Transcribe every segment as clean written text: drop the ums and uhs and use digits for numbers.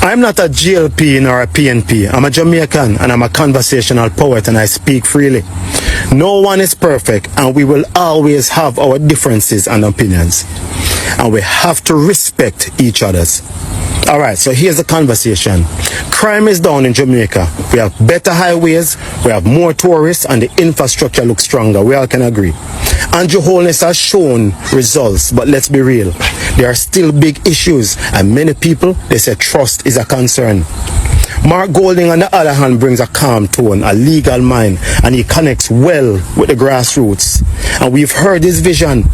I'm not a GLP nor a PNP. I'm a Jamaican and I'm a conversational poet and I speak freely. No one is perfect and we will always have our differences and opinions. And we have to respect each other's. Alright, so here's the conversation. Crime is down in Jamaica. We have better highways, we have more tourists, and the infrastructure looks stronger. We all can agree. Andrew Holness has shown results, but let's be real. There are still big issues, and many people, they say trust is a concern. Mark Golding, on the other hand, brings a calm tone, a legal mind, and he connects well with the grassroots. And we've heard his vision.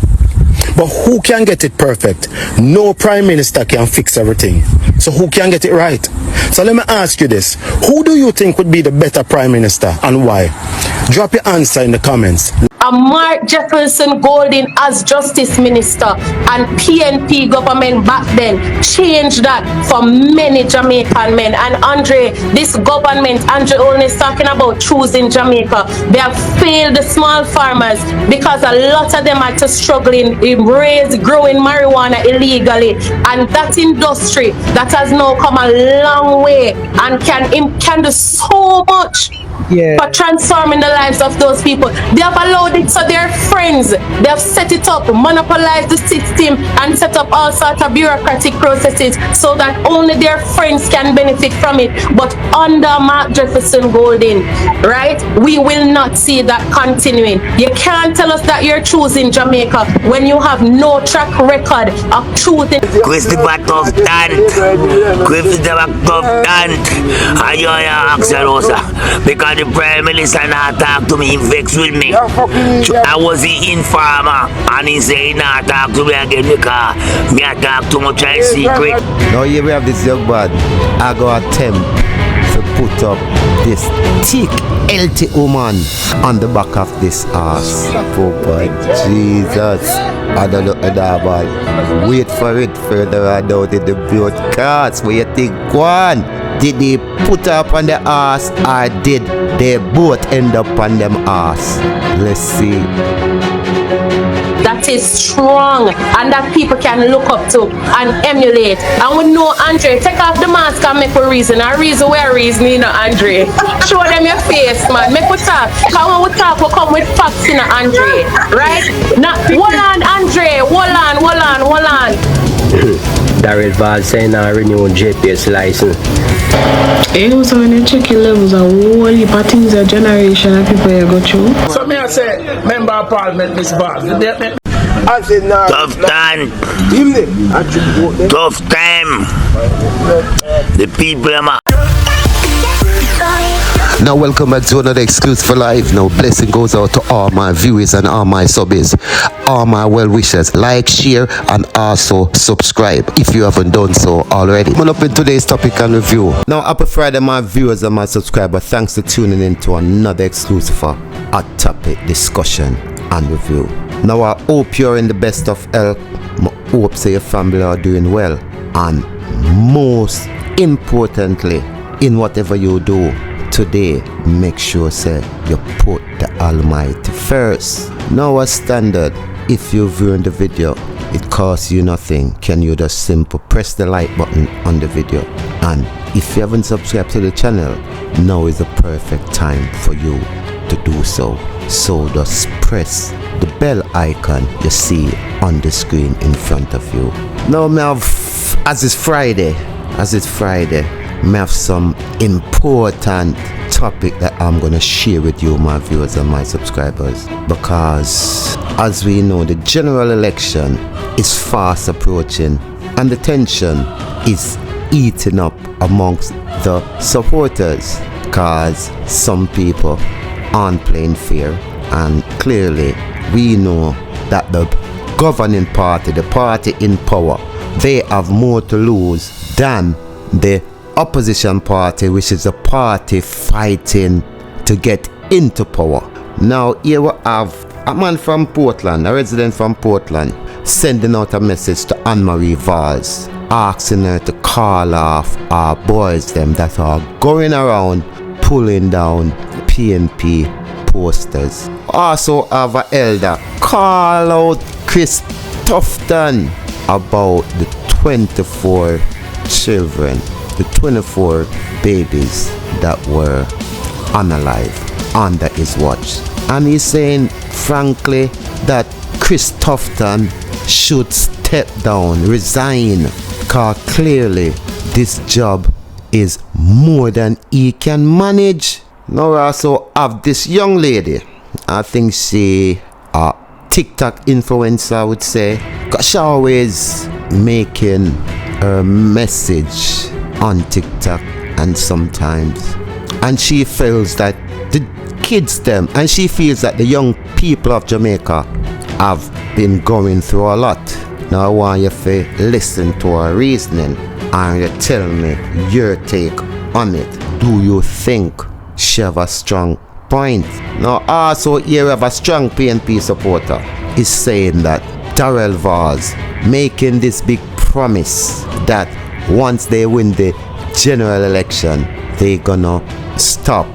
But who can get it perfect? No Prime Minister can fix everything. So who can get it right? So let me ask you this. Who do you think would be the better Prime Minister and why? Drop your answer in the comments. Mark Jefferson Golding as Justice Minister and PNP government back then changed that for many Jamaican men. And Andre, this government, Andrew Holness talking about choosing Jamaica. They have failed the small farmers because a lot of them are just struggling in growing marijuana illegally. And that industry that has now come a long way and can do so much. Yeah. For transforming the lives of those people. They have allowed it so their friends, they have set it up, monopolized the system and set up all sorts of bureaucratic processes so that only their friends can benefit from it. But under Mark Jefferson Golding, right, we will not see that continuing. You can't tell us that you're choosing Jamaica when you have no track record of choosing. Christopher Tough Tant, Christopher Tough Tant, because the Prime Minister not talk to me, he vexed with me. I was the informer and he say he not talk to me again because me I talk too much in secret. Now here we have this young man. I go attempt to put up this thick, healthy woman on the back of this ass. Oh boy, Jesus. I don't look at that man. Wait for it further on out in the broadcast. Where you think, go on? Did they put her up on the ass or did they both end up on them ass? Let's see. That is strong and that people can look up to and emulate. And we know, Andre, take off the mask and make a reason. A reason where reason, you know, Andre. Show them your face, man. Make we talk. Because when we talk, we come with facts, you know, Andre. Right? Now, hold on, Andre. Hold on. Darrell Val saying I renew GPS license. So when you check your levels, a whole heap of things a generation of people you go through. So me I say, member of parliament, Miss Val. Tough time. Tough time. The people are. Now welcome back to another Exclusive for Life. Now blessing goes out to all my viewers and all my subbies, all my well wishers. Like, share and also subscribe if you haven't done so already. Coming up in today's topic and review. Now happy Friday my viewers and my subscribers. Thanks for tuning in to another exclusive hot topic discussion and review. Now I hope you're in the best of health. I hope say your family are doing well, and most importantly, in whatever you do today, make sure say you put the Almighty first. Now as standard, if you're viewing the video, it costs you nothing. Can you just simple press the like button on the video? And if you haven't subscribed to the channel, now is the perfect time for you to do so. So just press the bell icon you see on the screen in front of you. Now me have, as it's Friday, I have some important topic that I'm gonna share with you, my viewers and my subscribers, because as we know, the general election is fast approaching and the tension is eating up amongst the supporters, because some people aren't playing fair, and clearly we know that the governing party, the party in power, they have more to lose than the opposition party, which is a party fighting to get into power. Now here we have a man from Portland, a resident from Portland, sending out a message to Anne-Marie Valls, asking her to call off our boys them that are going around pulling down PNP posters. Also have an elder call out Chris Tufton about the 24 children the 24 babies that were unalive under his watch. And he's saying, frankly, that Chris Tufton should step down, resign, because clearly this job is more than he can manage. Now we also have this young lady. I think she a TikTok influencer, I would say, because she always making her message on TikTok and sometimes. And she feels that the kids them, and she feels that the young people of Jamaica have been going through a lot. Now I want you to listen to her reasoning and you tell me your take on it. Do you think she have a strong point? Now also here we have a strong PNP supporter is saying that Darrell Vaz making this big promise that once they win the general election, they gonna stop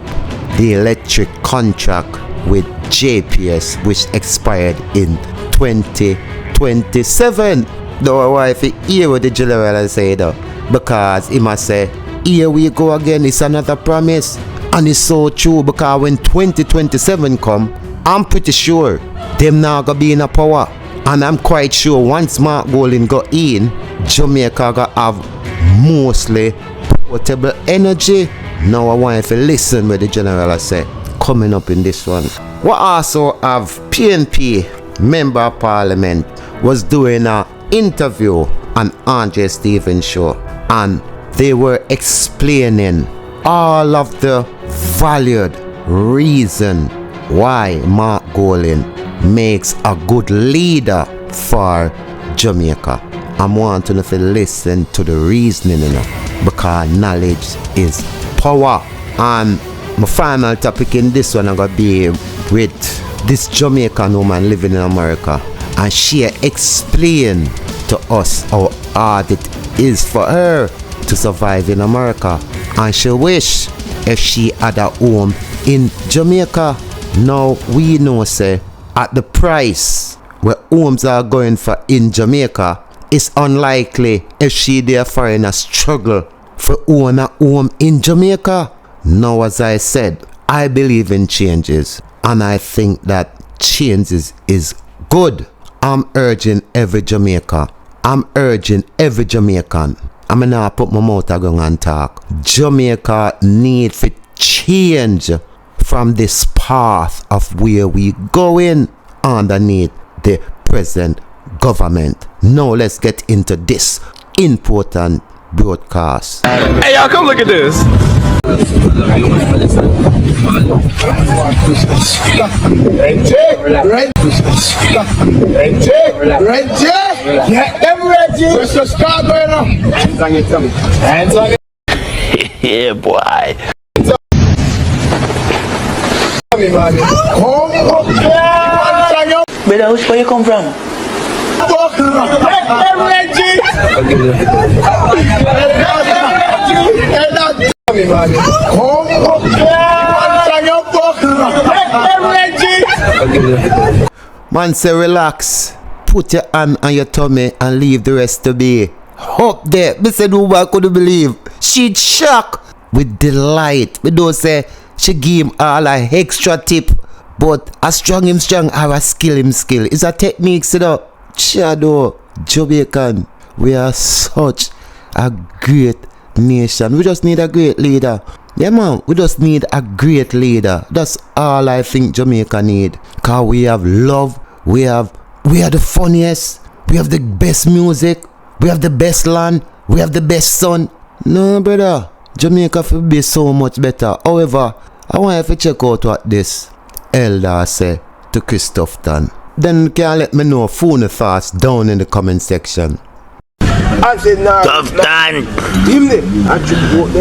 the electric contract with JPS, which expired in 2027. Though I if you hear what the general say though, because he must say, here we go again, it's another promise. And it's so true, because when 2027 come, I'm pretty sure them now gonna be in a power. And I'm quite sure once Mark Golding go in, Jamaica gonna have mostly portable energy. Now I want you to listen what the general say coming up in this one. We also have PNP Member of Parliament was doing an interview on Andre Stevens show, and they were explaining all of the valued reason why Mark Golding makes a good leader for Jamaica. I'm wanting to listen to the reasoning, because knowledge is power. And my final topic in this one I'm gonna be with this Jamaican woman living in America, and she explained to us how hard it is for her to survive in America, and she wish if she had a home in Jamaica. Now we know say at the price where homes are going for in Jamaica, it's unlikely if she there foreigner struggle for own a home in Jamaica. Now as I said, I believe in changes, and I think that changes is good. I'm urging every Jamaica, I'm urging every Jamaican, I'm gonna put my mouth around and talk. Jamaica need to change from this path of where we going underneath the present government. Now let's get into this important broadcast. Hey, y'all, come look at this. Get them ready. Let's just start going on. Hands on it. Yeah, boy. Brother, where you come from? Man say relax, put your hand on your tummy and leave the rest to be. Up there, me said who I couldn't believe. She'd shock with delight. We don't say she give him all a extra tip, but a strong him strong or a skill him skill. It's a technique, you know. Shadow, Jamaican, we are such a great nation. We just need a great leader. Yeah man, we just need a great leader. That's all I think Jamaica need. Cause we have love, we are the funniest, we have the best music, we have the best land, we have the best sun. No brother, Jamaica will be so much better. However, I want you to check out what this elder say to Chris Tufton. Then you can let me know phone thoughts down in the comment section. Tough time.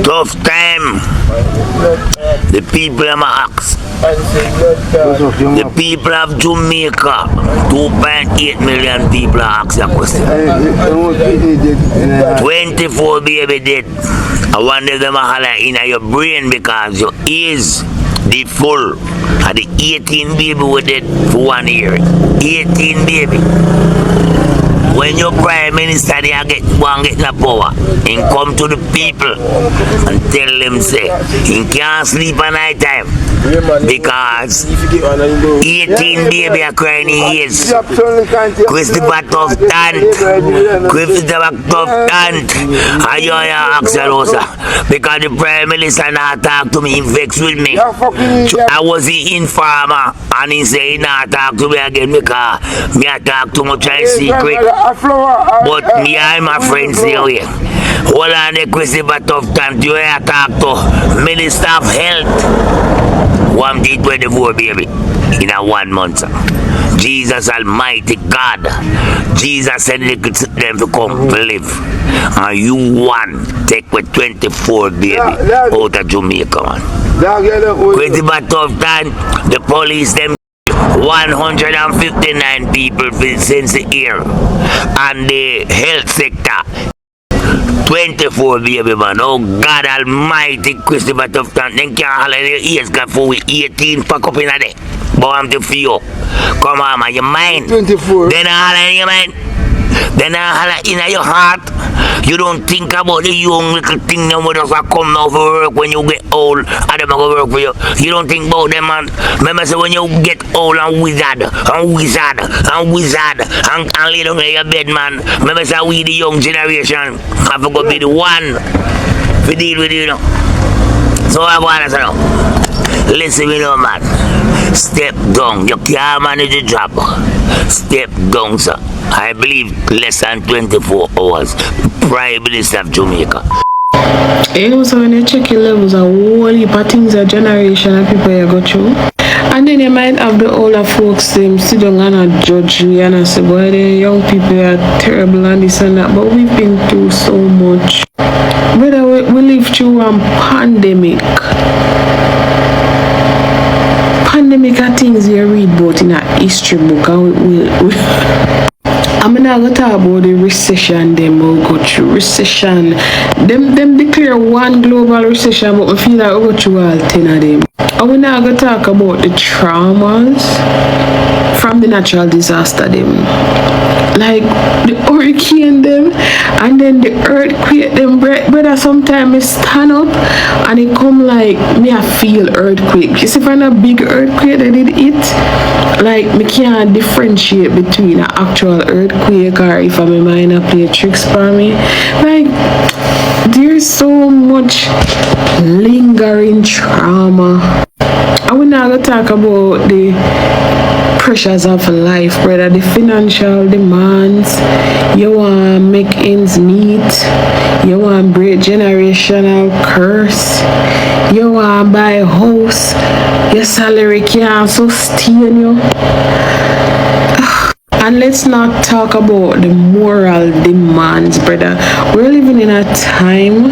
Tough time. The people of my axe. The people of Jamaica. 2.8 million people are asked that question. 24 baby dead. I wonder them a holler in your brain because your ears the full. And the 18 baby were dead for 1 year. 18 baby. when your Prime Minister they get the power, and come to the people and tell them say, he can't sleep at night time because 18 baby are crying in years. Christopher Tough Tant, and you ask Rosa, because the Prime Minister not talk to me, he vex with me. I was the informer and he say he not talk to me again because me I talk too much in secret. But me and my friends here. Hold on the Christopher Tough Tant, you I talk to Minister of Health. 1D24 baby in a 1 month. Jesus Almighty God. Jesus said them to come to live. And you one take with 24 baby out of Jamaica, man. Christopher Tough Tant, the police them 159 people since the year. And the health sector 24 baby man. Oh God Almighty, Christopher Tough Tant. Then can't holler their ears got for 18 pack up in a day. But I'm to feel. Come on man, your mind. 24. Then I holler in your mind. Then I holler in your heart. You don't think about the young little thing them with us that come now for work when you get old and them go work for you. You don't think about them, man. Remember say when you get old and wizard and lay down in your bed, man. Remember say we the young generation have to go be the one to deal with you, know. So I want to say now, listen me now, man. Step down. You can't manage the job. Step down, sir. I believe less than 24 hours. Prime Minister of Jamaica. Also, when you check your levels, a whole heap of things a generation of people you go through. And then you might have the older folks, them sit down and judge you and say, boy, the young people are terrible and this and that. But we've been through so much. Brother, we lived through a pandemic. Pandemic are things you read about in a history book. And I'm not going to talk about the recession them will go through. Recession. Them declare one global recession, but I feel like we go through all 10 of them. And we're not going to talk about the traumas from the natural disaster them. Like the hurricane them and then the earthquake them. Brother, sometimes I stand up and it come like me I feel earthquake. You see, if I'm a big earthquake that did it, like me can't differentiate between an actual earthquake or if I'm in mind I play tricks for me. Like there's so much lingering trauma. And we're not gonna talk about the pressures of life, brother, the financial demands. You want to make ends meet. You want to break generational curse. You want to buy a house. Your salary can't sustain you. And let's not talk about the moral demands, brother. We're living in a time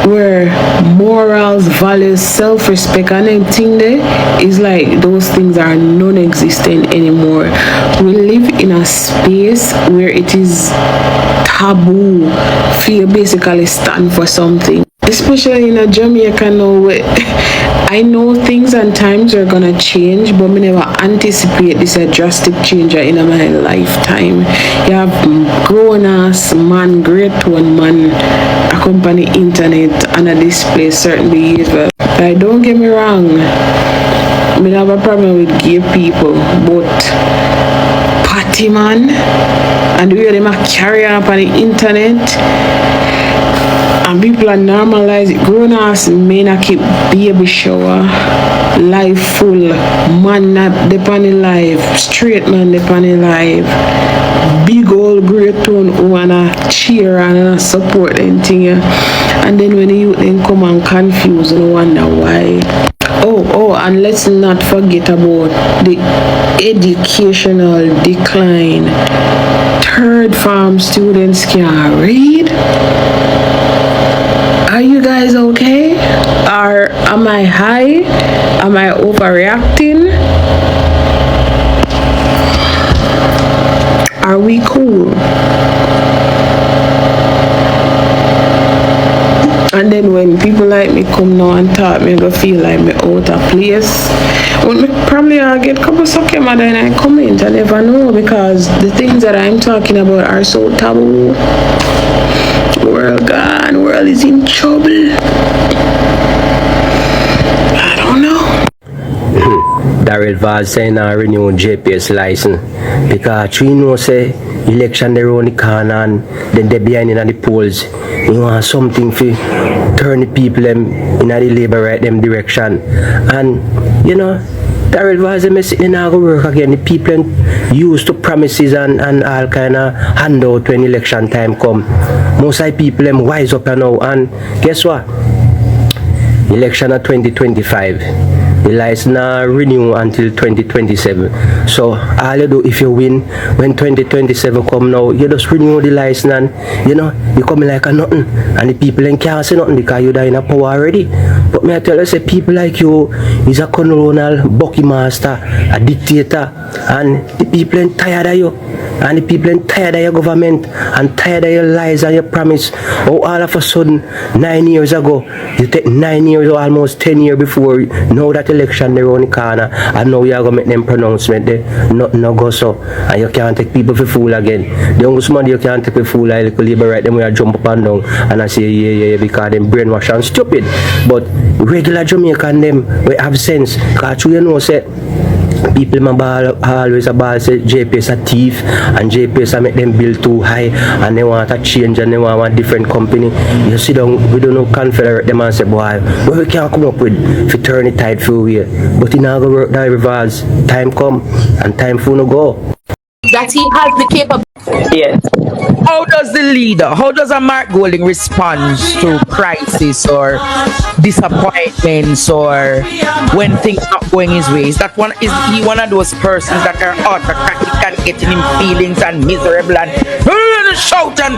where morals, values, self-respect and everything there is like those things are non-existent anymore. We live in a space where it is taboo for you basically stand for something. Especially in a Jamaica now where I know things and times are gonna change, but I never anticipate this a drastic change in my lifetime. You have grown ass man, great one man, accompany internet and a display certain behavior. Like, don't get me wrong, I have a problem with gay people, but party man and the way they might carry on the internet. And people are normalized it. Grown ass men a keep baby shower, life full, man not depend on life, straight man depend on life, big old great tone who wanna cheer and support anything. And then when the youth then come and confuse and wonder why. Oh, and let's not forget about the educational decline. Third form students can't read. Are you guys okay? Or am I high? Am I overreacting? Are we cool? And then when people like me come now and talk, me go feel like me out of place. When me probably I get a couple suck and then I comment, I never know, because the things that I'm talking about are so taboo. World gone, world is in trouble. I don't know. Daryl Vaz saying I renew JPS license because we know say election they around the corner and then they behind in the polls. You want something for turn the people them in the labor right them direction. And you know, Daryl Vaz them sitting now go work again. The people used to promises and all kind of handout when election time come. Most of the people them wise up now, and guess what? Election of 2025. The license not renew until 2027. So all you do if you win when 2027 come now, you just renew the license and you know you come like a nothing, and the people then can't say nothing because you die in a power already. But me I tell you, say people like you is a colonial bucky master, a dictator, and the people then tired of you. And the people are tired of your government and tired of your lies and your promise. Oh, all of a sudden, 9 years ago, you take 9 years or almost 10 years before, now that election they're on the corner, and now you are going to make them pronouncement there, nothing no go so, and you can't take people for fool again. The youngest man you can't take for fool, like little labor right, them we jump up and down, and I say, yeah, because them brainwash and stupid. But regular Jamaican, them, we have sense, because you know, say, people always about say JPS a thief and JPS a make them bill too high and they want a change and they want a different company. You sit down, we don't know confederate them and say, boy, well, we can't come up with if you turn it tight for you. But in our work that reverse, time come and time for no go. That he has the capability. Yes. How does the leader, how does a Mark Golding respond to crisis or disappointments or when things not going his way? Is he one of those persons that are autocratic and getting him feelings and miserable and shout and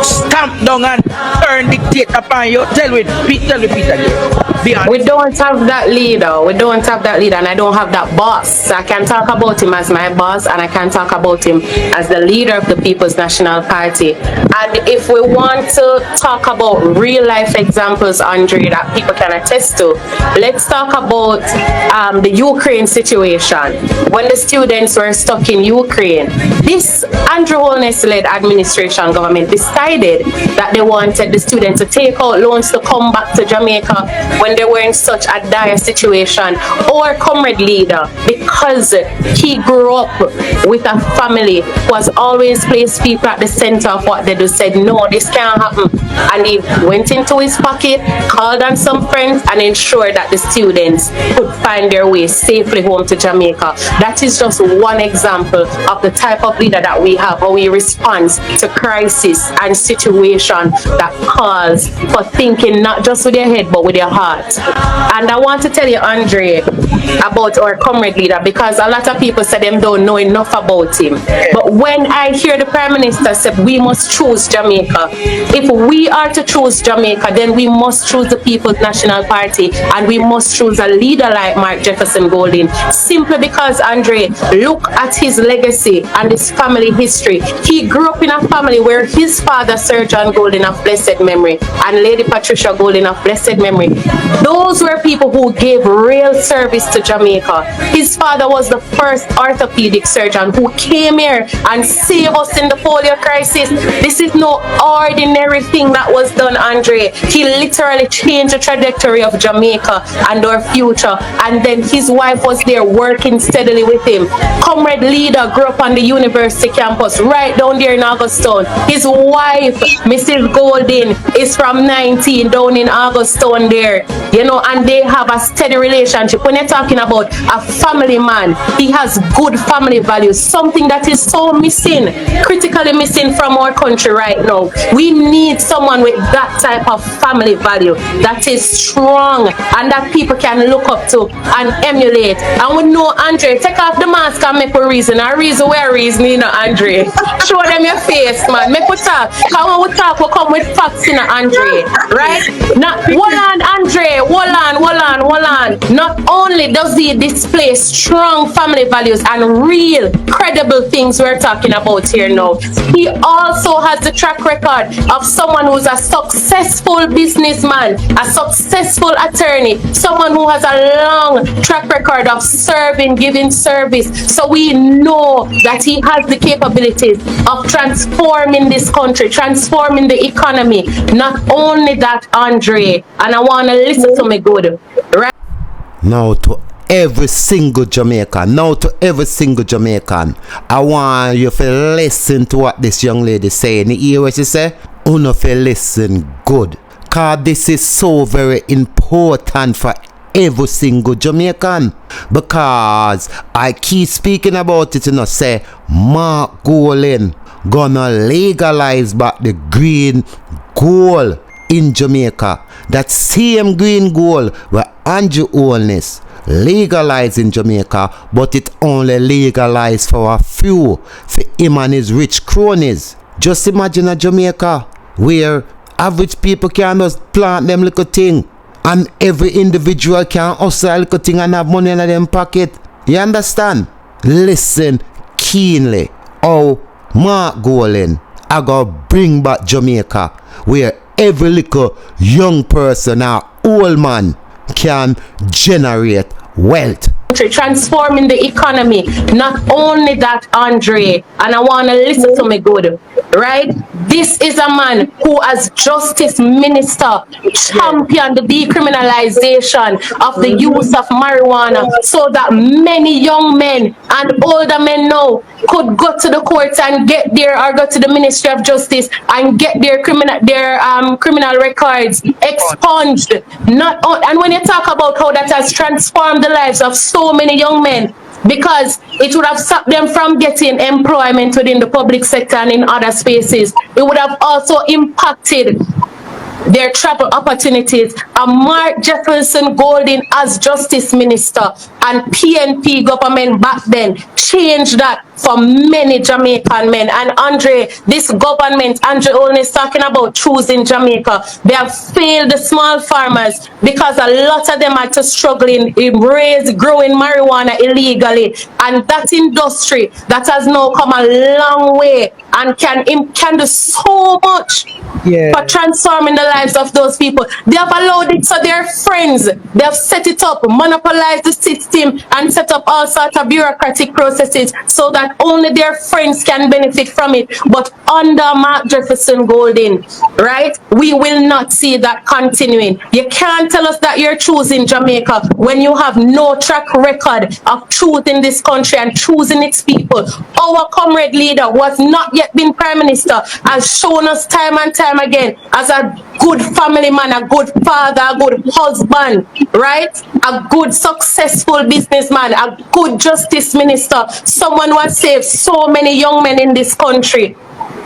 stamp down and turn dictate upon you? Tell me Peter again. Be honest. We don't have that leader. We don't have that leader, and I don't have that boss. I can talk about him as my boss, and I can talk about him as the leader of the People's National Party. And if we want to talk about real life examples, Andre, that people can attest to, let's talk about the Ukraine situation. When the students were stuck in Ukraine, this Andrew Holness-led administration government decided that they wanted the students to take out loans to come back to Jamaica when they were in such a dire situation. Our comrade leader, because he grew up with a family who has always placed people at the center of what they do, said no, this can't happen, and he went into his pocket, called on some friends, and ensured that the students could find their way safely home to Jamaica. That is just one example of the type of leader that we have, how he responds to crisis and situation that calls for thinking not just with your head but with your heart. And I want to tell you, Andre, about our comrade leader, because a lot of people say them don't know enough about him. But when I hear the Prime Minister say we must choose Jamaica, if we are to choose Jamaica, then we must choose the People's National Party, and we must choose a leader like Mark Jefferson Golding, simply because, Andre, look at his legacy and his family history. He grew up in a family where his father, Sir John Golding of blessed memory, and Lady Patricia Golding of blessed memory, those were people who gave real service to Jamaica. His father was the first orthopedic surgeon who came here and saved us in the polio crisis. This is no ordinary thing that was done, Andre. He literally changed the trajectory of Jamaica and our future. And then his wife was there working steadily with him. Comrade leader grew up on the university campus right down there in Augustown. His wife, Mrs. Golding, is from 19 down in Augustown there. You know, and they have a steady relationship. When you're talking about a family man, he has good family values, something that is so missing, critically missing from our country right now. We need someone with that type of family value that is strong and that people can look up to and emulate. And we know, Andre, take off the mask and make a reason. A reason where reasoning, Andre. Show them your face, man. Make we talk. Because when we talk, we come with facts, Andre. Right? Now, hold on, Andre. Andre, hold on. Not only does he display strong family values and real, credible things we're talking about here now, he also has the track record of someone who's a successful businessman, a successful attorney, someone who has a long track record of serving, giving service. So we know that he has the capabilities of transforming this country, transforming the economy. Not only that, Andre, and I want to listen to me good, right? Now to every single Jamaican, I want you to listen to what this young lady saying. You hear what she say? You know to listen good, cause this is so very important for every single Jamaican. Because I keep speaking about it, say Mark Golding gonna legalize back the green gold in Jamaica. That same green gold where Andrew Holness legalized in Jamaica, but it only legalized for a few, for him and his rich cronies. Just imagine a Jamaica where average people can just plant them little thing, and every individual can hustle a little thing and have money in them pocket. You understand? Listen keenly. Oh, Mark Golding, I gotta bring back Jamaica where every little young person or old man can generate wealth. Transforming the economy. Not only that, Andre, and I want to listen to me good, right? This is a man who, as Justice Minister, championed the decriminalization of the use of marijuana so that many young men and older men now could go to the courts and get there, or go to the Ministry of Justice and get their criminal records expunged. And when you talk about how that has transformed the lives of so many young men, because it would have stopped them from getting employment within the public sector and in other spaces. It would have also impacted their travel opportunities. And Mark Jefferson Golding, as Justice Minister and PNP government back then, changed that for many Jamaican men. And Andre, this government, Andrew Holness talking about choosing Jamaica, they have failed the small farmers because a lot of them are to struggling in growing marijuana illegally. And that industry that has now come a long way and can do so much for transforming the lives of those people. They have allowed it so their friends, they have set it up, monopolized the system and set up all sorts of bureaucratic processes so that only their friends can benefit from it. But under Mark Jefferson Golding, right, we will not see that continuing. You can't tell us that you're choosing Jamaica when you have no track record of truth in this country and choosing its people. Our comrade leader, who has not yet been Prime Minister, has shown us time and time again as a good family man, a good father, a good husband, right? A good successful businessman, a good justice minister, someone who has saved so many young men in this country.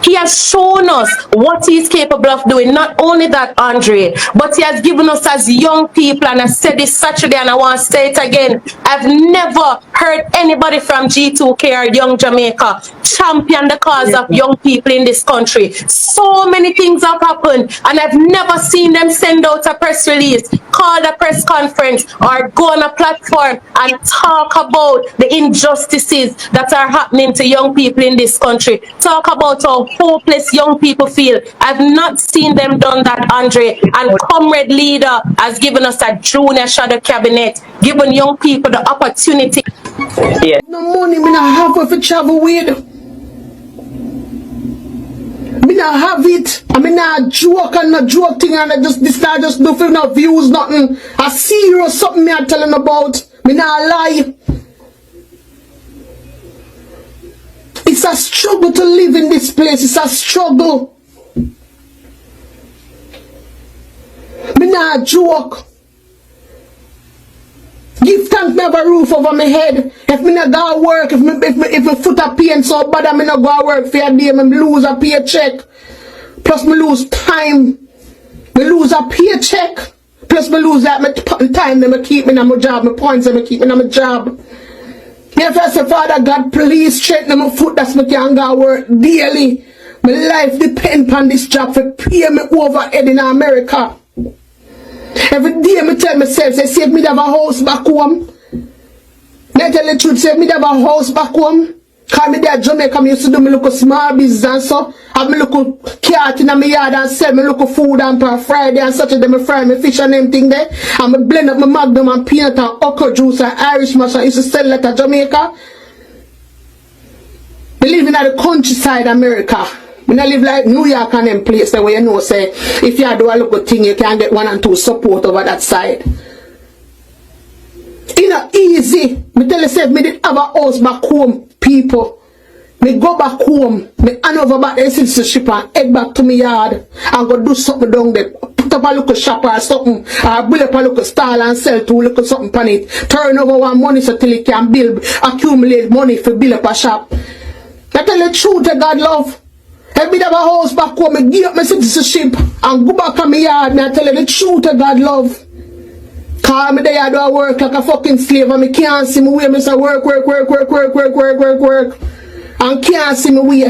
He has shown us what he is capable of doing. Not only that, Andre, but he has given us as young people, and I said this Saturday and I want to say it again, I've never heard anybody from G2K or Young Jamaica champion the cause of young people in this country. So many things have happened and I've never seen them send out a press release, call a press conference, or go on a platform and talk about the injustices that are happening to young people in this country. Talk about how hopeless young people feel. I've not seen them done that, Andre. And comrade leader has given us a junior shadow cabinet, giving young people the opportunity. Yeah. No money, me not have for travel with. Me not have it. I mean, not joke and not joke thing, and I just do for no views, nothing. A serious something me I telling about. Me not lie. It's a struggle to live in this place. It's a struggle. Me not joke. Give thanks me have a roof over my head. If me not go work, if my foot a pain so bad, I me not go work for a day, me lose a paycheck. Plus me lose time. Me lose a paycheck. Plus me lose that my time that me keep me in my job, my points that me keep me in my job. If I say, Father God, please straighten my foot that me can go work daily. My life depends on this job for pay me overhead in America. Every day me tell myself, say, see if me have a house back home. Me tell the truth, say if me have a house back home. Cause me there Jamaica, me used to do me look small business and so. Have me look cat in my yard and sell me look food and per Friday and such as them me fry me fish and them thing there. And me blend up my magnum and peanut and okra juice and Irish mash and used to sell that at Jamaica. Me live in the countryside America. Me not live like New York and them place where you know say if you do a little thing you can get 1 and 2 support over that side. It's not easy. Me tell yourself me did have a house back home, people. Me go back home, me hand over back the citizenship and head back to my yard and go do something down there. Put up a little shop or something, or build up a little stall and sell 2 little something on it. Turn over 1 money so till it can build, accumulate money for build up a shop. I tell the truth to God love. If me have a house back home, me give up my citizenship and go back on my yard. Me I tell you the truth to God love. Cause me there do I work like a fucking slave and me can't see me way. Me say work. And can't see me way.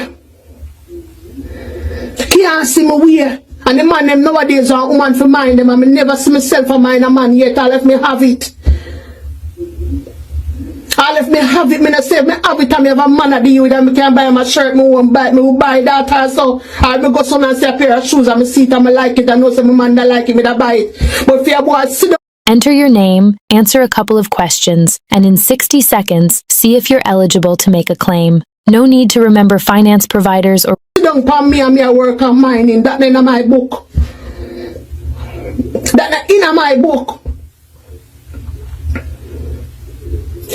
Can't see me way. And the man them nowadays are woman for mind them and me never see myself a mind a man yet. I let me have it. I left me have it, me not say me have it and me have a man at the youth and me can buy my shirt, me won't buy, me will buy that also. I me go some and see a pair of shoes and me see it and me like it and know some man that like it, me that buy it. But if you boy sit down. Enter your name, answer a couple of questions, and in 60 seconds, see if you're eligible to make a claim. No need to remember finance providers or Sit down for me and me a work on mining, that in my book. That in my book.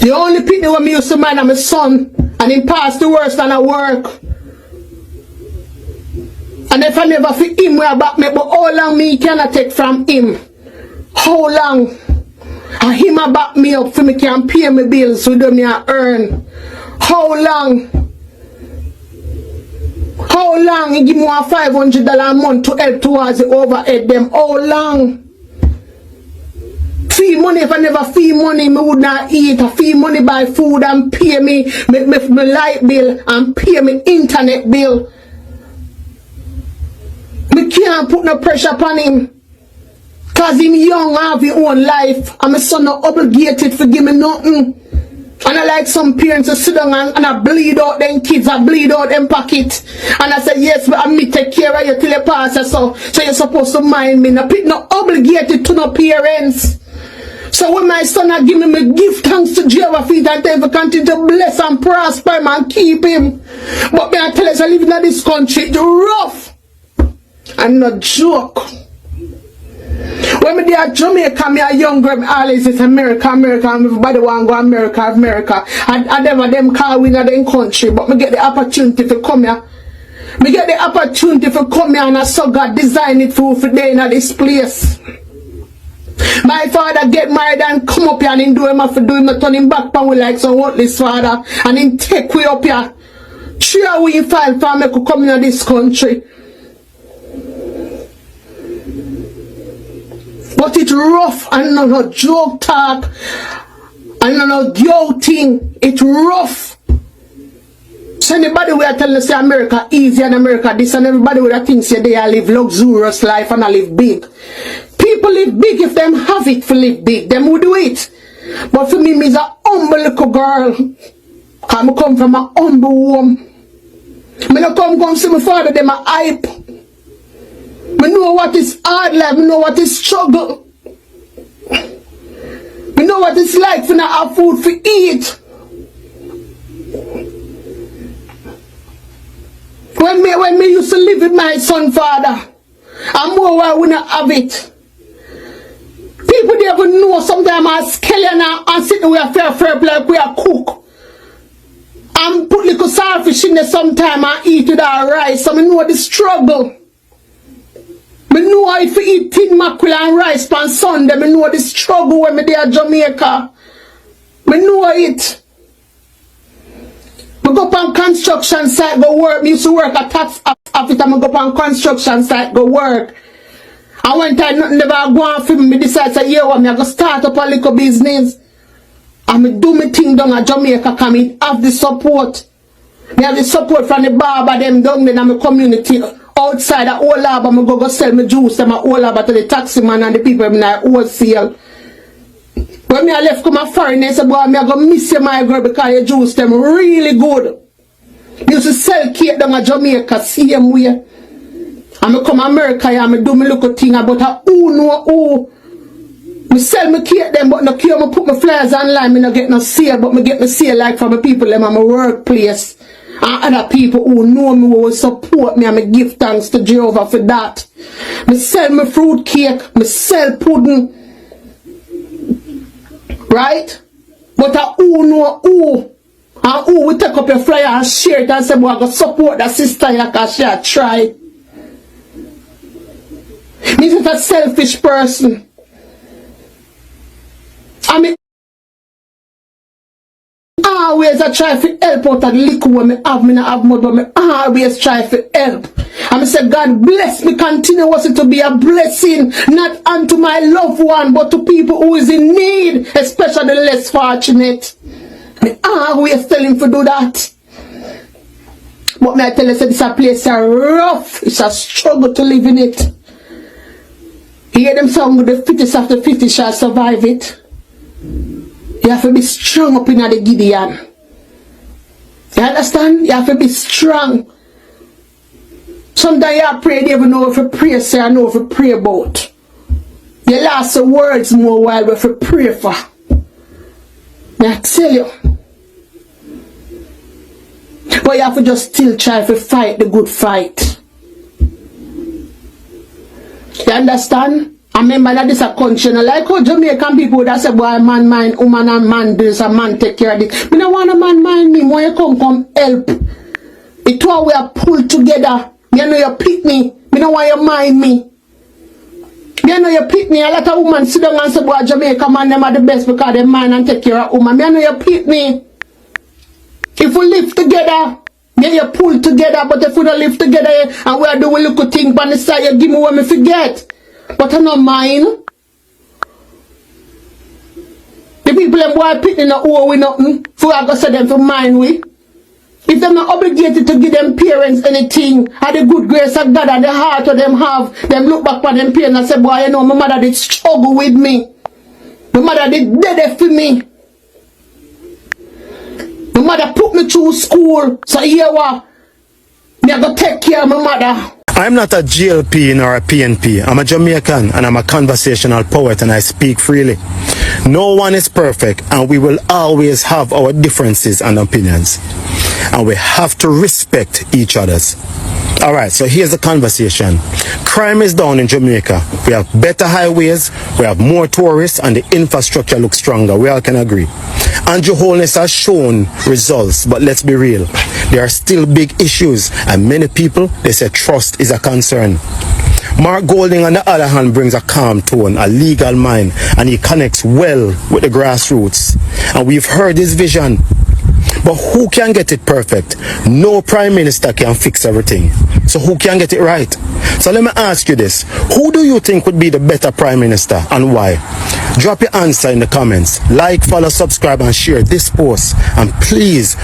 The only people when me used to mind are my son, and him pass the worst than I work. And if I never fit him where back me, but how long me cannot take from him? How long? And him a back me up for me can pay my bills so them me a earn. How long? How long he give me $500 a month to help towards the overhead them? How long? Fee money, if I never fee money, me would not eat. I fee money buy food and pay me light bill and pay me internet bill. Me can't put no pressure upon him. Cause him young have his own life. And my son not obligated to give me nothing. And I like some parents to sit down and I bleed out them kids, I bleed out them pocket. And I say, yes, but I me take care of you till you pass so you're supposed to mind me. No obligated to no parents. So when my son had given me give thanks to Jehovah feet and tell him continue to bless and prosper him and keep him. But me I tell us I live in this country, it's rough and not joke. When me there at Jamaica, me a young girl, always it's America, and everybody want to go America. I never them call we in them country, but me get the opportunity to come here. Me get the opportunity to come here and I saw God design it for day in this place. My father get married and come up here and him do him after doing my turn him back pan with like some worthless father and him take we up here. 3 hours we file for me to come in this country. But it's rough and no joke talk and no yo thing. It's rough. So anybody will tell us say America easy and America this and everybody will think say they live luxurious life and I live big. People live big if them have it for live big. Them would do it. But for me, me's a humble little girl. I come from a humble home. Me no come see my father, them a hype. Me know what is hard life, me know what is struggle. Me know what it's like for not have food to eat. When me used to live with my son father, and more while we not have it. People they even know sometimes I scale and sit there with a fair like we are cook. And put little saltfish in there sometime and eat with our rice. So I know the struggle. I know if you eat tin mackerel and rice on Sunday, I know the struggle when I there at Jamaica. I know it. I go up on construction site, go work. I used to work at tax office and I go up on construction site, go work. And when time nothing never go on for me, I decide to say, yeah, I'm going to start up a little business. And I do my thing down at Jamaica because I have the support. I have the support from the barber them down there in my community. outside the whole lab, I'm go sell my juice, them a whole lab to the taxi man and the people in the wholesale. When me I left come a foreign, they say, boy, me I go miss you, my girl, because your juice them really good. Me used to sell cake down at Jamaica, same way. And me come America, and me do me little thing about who know who. Me sell me cake them, but no care me put my flyers online, me no get no sale, but me get me sale like from the people them at my workplace. And other people who know me, who will support me, and me give thanks to Jehovah for that. Me sell me fruit cake, me sell pudding. Right? But who know who? And who will take up your flyer and share it and say, boy, I go support that sister here because she a try. Me is a selfish person. I mean, always I try to help out of the liquor when me not have much, but me always try to help. And I say, God bless me continuously to be a blessing, not unto my loved one, but to people who is in need, especially the less fortunate. I always tell him to do that. But me I tell you, this a place rough. It's a struggle to live in it. You hear them song, the fittest of the fittest shall survive it. You have to be strong up in the Gideon. You understand? You have to be strong. Sometimes you pray, you even know if you pray, say I know if you pray about. You lost the words more while if you pray for. I tell you. But you have to just still try to fight the good fight. You understand? I remember that this is a country, like how Jamaican people that say, boy, man mind, woman and man this, a man take care of this. Me don't want a man mind me, when you come help. It's all we are pulled together. You know you pick me, me don't want you mind me. You know you pick me, a lot of women sit down and say, boy, Jamaica man, them are the best because they mind and take care of woman. You know you pick me. If we live together, then you pull together, but if we don't live together and we are doing little things on the side, you give me what me forget. But I don't mind. The people them boy picking no owe we nothing. For I go say them for mind we. If they're not obligated to give them parents anything, and the good grace of God and the heart of them have, them look back on them parents and say, boy, you know, my mother did struggle with me. My mother did dead for me. My mother put me through school. So here what? Me I go take care of my mother. I'm not a GLP nor a PNP. I'm a Jamaican and I'm a conversational poet and I speak freely. No one is perfect and we will always have our differences and opinions. And we have to respect each other's. Alright, so here's the conversation. Crime is down in Jamaica. We have better highways, we have more tourists, and the infrastructure looks stronger. We all can agree. Michael Holness has shown results, but let's be real. There are still big issues, and many people, they say trust is a concern. Mark Golding, on the other hand, brings a calm tone, a legal mind, and he connects well with the grassroots. And we've heard his vision. But who can get it perfect? No Prime Minister can fix everything. So who can get it right? So let me ask you this. Who do you think would be the better Prime Minister and why? Drop your answer in the comments. Like, follow, subscribe and share this post. And please...